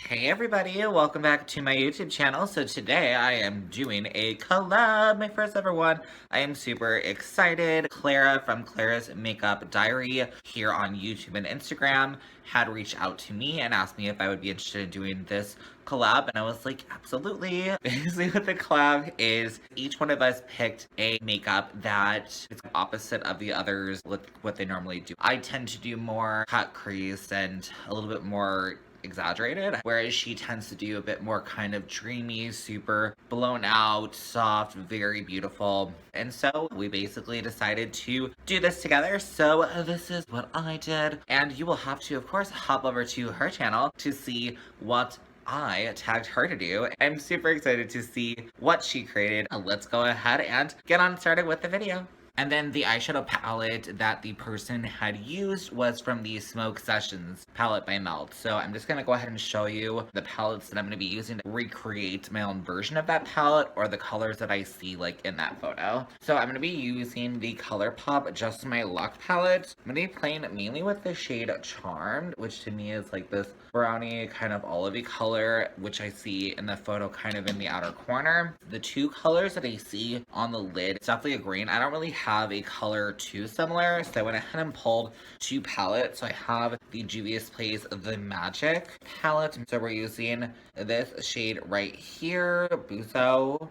Hey everybody, welcome back to my YouTube channel. So today I am doing a collab, my first ever one. I am super excited. Clara from Clara's Makeup Diary here on YouTube and Instagram had reached out to me and asked me if I would be interested in doing this collab, and I was like, absolutely. Basically what the collab is, each one of us picked a makeup that is opposite of the others with what they normally do. I tend to do more cut crease and a little bit more exaggerated, whereas she tends to do a bit more kind of dreamy, super blown out, soft, very beautiful. And so we basically decided to do this together. So this is what I did, and you will have to, of course, hop over to her channel to see what I tagged her to do. I'm super excited to see what she created. Let's go ahead and get on started with the video. And then the eyeshadow palette that the person had used was from the Smoke Sessions palette by Melt. So I'm just gonna go ahead and show you the palettes that I'm gonna be using to recreate my own version of that palette, or the colors that I see like in that photo. So I'm gonna be using the ColourPop Just My Luck palette. I'm gonna be playing mainly with the shade Charmed, which to me is like this brownie kind of olivey color, which I see in the photo kind of in the outer corner. The two colors that I see on the lid, it's definitely a green. I don't really have a color too similar, so I went ahead and pulled two palettes. So I have the Juvia's Place The Magic palette. So we're using this shade right here, BZO.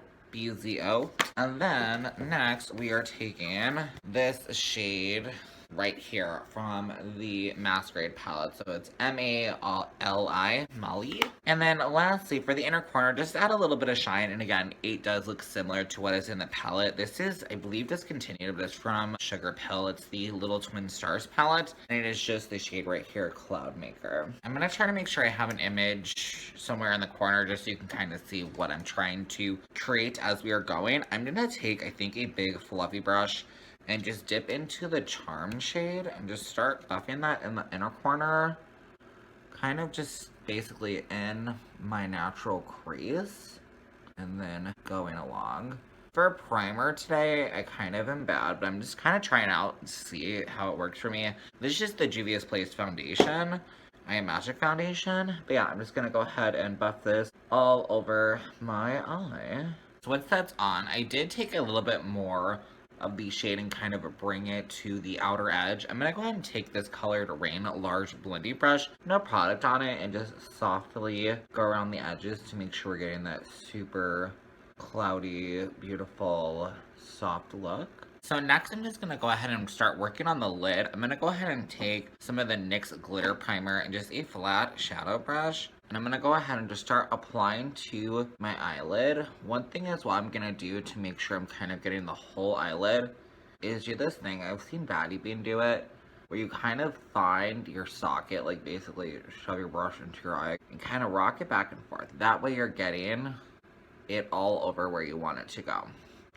And then next we are taking this shade right here from the Masquerade palette. So it's M-A-L-I, Molly. And then lastly, for the inner corner, just add a little bit of shine. And again, it does look similar to what is in the palette. This is, I believe, discontinued, but it's from Sugar Pill. It's the Little Twin Stars palette. And it is just the shade right here, Cloud Maker. I'm gonna try to make sure I have an image somewhere in the corner just so you can kind of see what I'm trying to create as we are going. I'm gonna take, I think, a big fluffy brush and just dip into the Charm shade and just start buffing that in the inner corner, kind of just basically in my natural crease, and then going along. For primer today, I kind of am bad, but I'm just kind of trying out to see how it works for me. This is just the Juvia's Place foundation. I am Magic foundation, but yeah, I'm just gonna go ahead and buff this all over my eye. So once that's on, I did take a little bit more of the shade and kind of bring it to the outer edge. I'm gonna go ahead and take this Colored Rain large blending brush, no product on it, and just softly go around the edges to make sure we're getting that super cloudy, beautiful, soft look. So next I'm just gonna go ahead and start working on the lid. I'm gonna go ahead and take some of the NYX glitter primer and just a flat shadow brush. And I'm gonna go ahead and just start applying to my eyelid. One thing as well I'm gonna do to make sure I'm kind of getting the whole eyelid is do this thing. I've seen Batty Bean do it, where you kind of find your socket, like basically shove your brush into your eye and kind of rock it back and forth. That way you're getting it all over where you want it to go.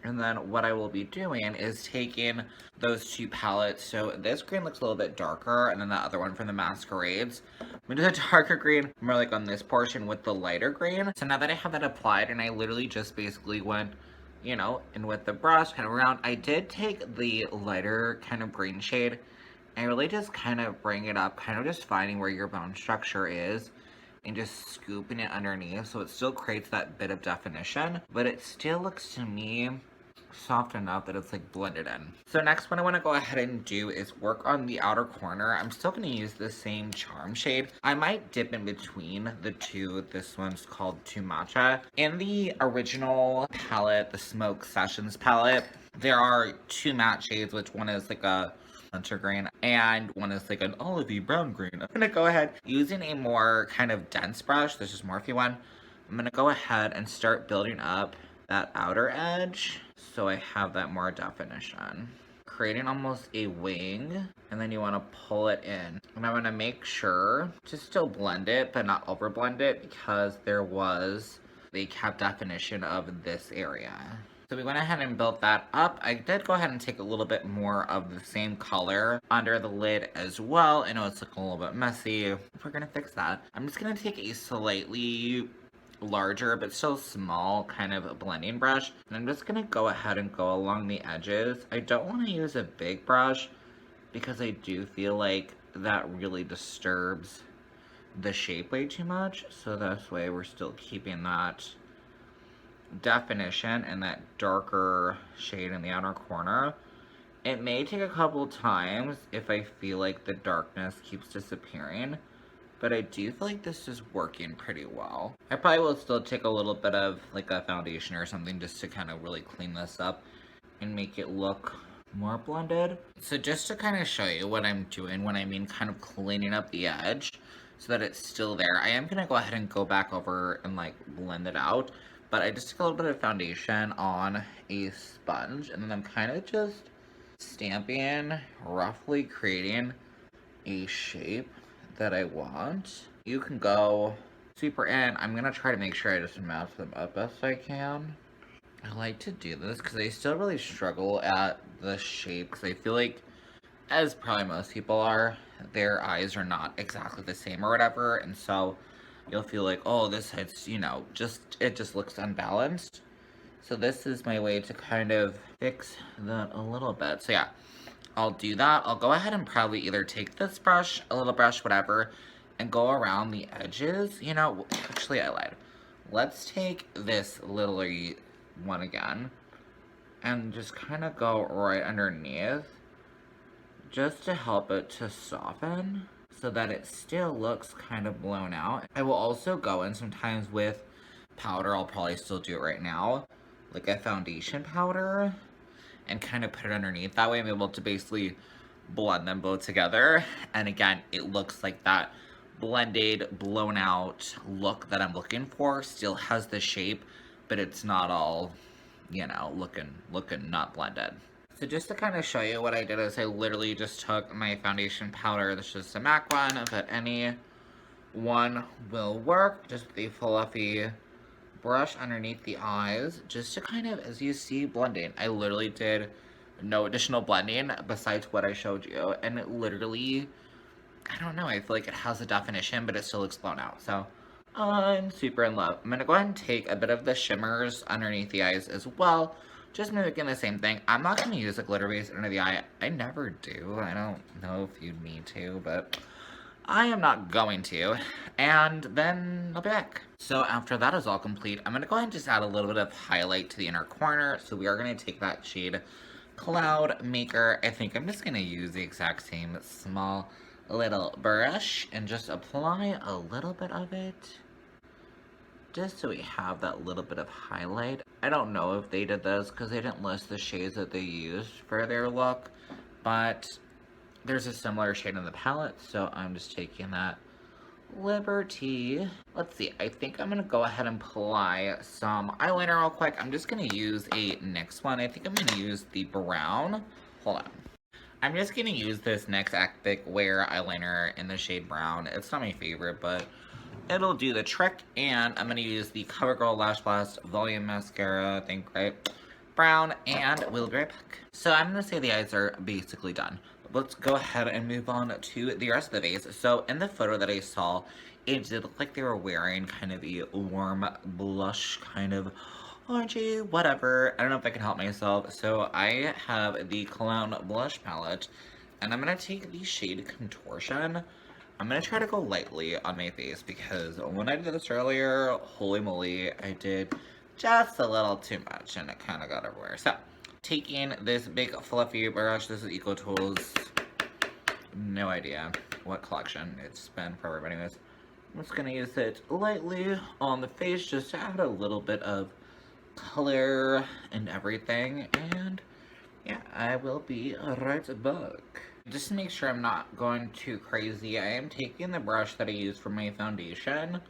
And then what I will be doing is taking those two palettes. So this green looks a little bit darker, and then the other one from the Masquerades. I'm gonna do the darker green more like on this portion with the lighter green. So now that I have that applied, and I literally just basically went, you know, in with the brush kind of around, I did take the lighter kind of green shade and really just kind of bring it up, kind of just finding where your bone structure is and just scooping it underneath, so it still creates that bit of definition, but it still looks to me soft enough that it's like blended in. So next what I want to go ahead and do is work on the outer corner. I'm still going to use the same Charm shade. I might dip in between the two. This one's called To Matcha. In the original palette, the Smoke Sessions palette, there are two matte shades, which one is like a hunter green and one is like an olivey brown green. I'm gonna go ahead using a more kind of dense brush. This is Morphe one. I'm gonna go ahead and start building up that outer edge so I have that more definition, creating almost a wing, and then you want to pull it in. And I want to make sure to still blend it but not over blend it, because there was the cap definition of this area. So we went ahead and built that up. I did go ahead and take a little bit more of the same color under the lid as well. I know it's looking a little bit messy. We're gonna fix that. I'm just gonna take a slightly larger but still small kind of blending brush, and I'm just gonna go ahead and go along the edges. I don't want to use a big brush because I do feel like that really disturbs the shape way too much. So this way we're still keeping that definition and that darker shade in the outer corner. It may take a couple times if I feel like the darkness keeps disappearing, but I do feel like this is working pretty well. I probably will still take a little bit of like a foundation or something just to kind of really clean this up and make it look more blended. So just to kind of show you what I'm doing when I mean kind of cleaning up the edge so that it's still there, I am gonna go ahead and go back over and like blend it out, but I just took a little bit of foundation on a sponge and then I'm kind of just stamping, roughly creating a shape that I want. You can go super in. I'm gonna try to make sure I just match them up best I can. I like to do this because I still really struggle at the shape because I feel like, as probably most people are, their eyes are not exactly the same or whatever, and so you'll feel like, oh, this side's, you know, it just looks unbalanced. So this is my way to kind of fix that a little bit. So yeah, I'll do that. I'll go ahead and probably either take this brush, a little brush, whatever, and go around the edges. You know, actually I lied. Let's take this little one again and just kind of go right underneath just to help it to soften so that it still looks kind of blown out. I will also go in sometimes with powder. I'll probably still do it right now, like a foundation powder, and kind of put it underneath. That way I'm able to basically blend them both together. And again, it looks like that blended, blown out look that I'm looking for. Still has the shape, but it's not all, you know, looking not blended. So just to kind of show you what I did is I literally just took my foundation powder. This is a MAC one, but any one will work. Just with a fluffy brush underneath the eyes, just to kind of, as you see, blending. I literally did no additional blending besides what I showed you, and it literally, I don't know, I feel like it has a definition, but it still looks blown out. So I'm super in love. I'm gonna go ahead and take a bit of the shimmers underneath the eyes as well, just mimicking the same thing. I'm not gonna use a glitter base under the eye. I never do. I don't know if you'd need to, but I am not going to, and then I'll be back. So after that is all complete, I'm going to go ahead and just add a little bit of highlight to the inner corner. So we are going to take that shade Cloud Maker. I think I'm just going to use the exact same small little brush and just apply a little bit of it, just so we have that little bit of highlight. I don't know if they did this because they didn't list the shades that they used for their look, but there's a similar shade in the palette, so I'm just taking that liberty. Let's see, I think I'm gonna go ahead and apply some eyeliner real quick. I'm just gonna use a NYX one. I think I'm gonna use the brown. Hold on. I'm just gonna use this NYX Active Wear eyeliner in the shade brown. It's not my favorite, but it'll do the trick. And I'm gonna use the CoverGirl Lash Blast Volume Mascara, I think, right? Brown, and we'll be right back. So I'm gonna say the eyes are basically done. Let's go ahead and move on to the rest of the base. So in the photo that I saw, it did look like they were wearing kind of a warm blush, kind of orangey, whatever. I don't know if I can help myself. So I have the Cologne blush palette, and I'm gonna take the shade Contortion. I'm gonna try to go lightly on my face because when I did this earlier, holy moly, I did just a little too much and it kind of got everywhere. So taking this big fluffy brush, this is EcoTools, no idea what collection it's been forever, but anyways, I'm just gonna use it lightly on the face just to add a little bit of color and everything, and yeah, I will be right back. Just to make sure I'm not going too crazy, I am taking the brush that I used for my foundation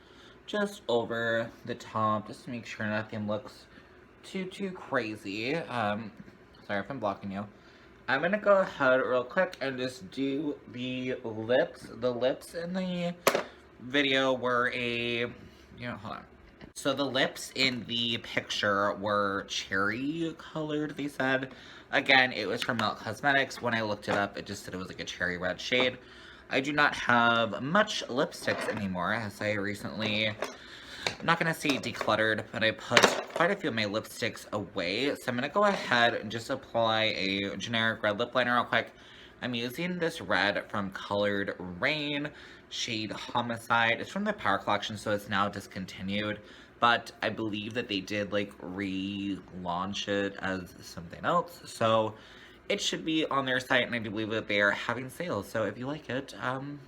just over the top, just to make sure nothing looks too crazy. Sorry if I'm blocking you. I'm gonna go ahead real quick and just do the lips. The lips in the video were hold on. So the lips in the picture were cherry colored, they said. Again, it was from Milk Cosmetics. When I looked it up, it just said it was like a cherry red shade. I do not have much lipsticks anymore, as I recently, I'm not going to say decluttered, but I put quite a few of my lipsticks away. So I'm going to go ahead and just apply a generic red lip liner real quick. I'm using this red from Colored Rain shade Homicide. It's from the Power Collection, so it's now discontinued. But I believe that they did like relaunch it as something else. So it should be on their site, and I do believe that they are having sales. So if you like it,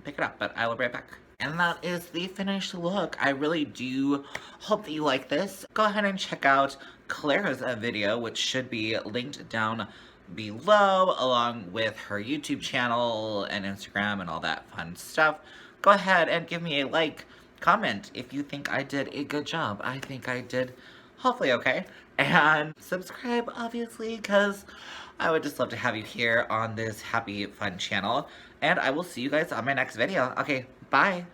pick it up. But I will be right back. And that is the finished look. I really do hope that you like this. Go ahead and check out Clara's video, which should be linked down below, along with her YouTube channel and Instagram and all that fun stuff. Go ahead and give me a like, comment if you think I did a good job. I think I did hopefully okay. And subscribe, obviously, because I would just love to have you here on this happy, fun channel. And I will see you guys on my next video. Okay, bye!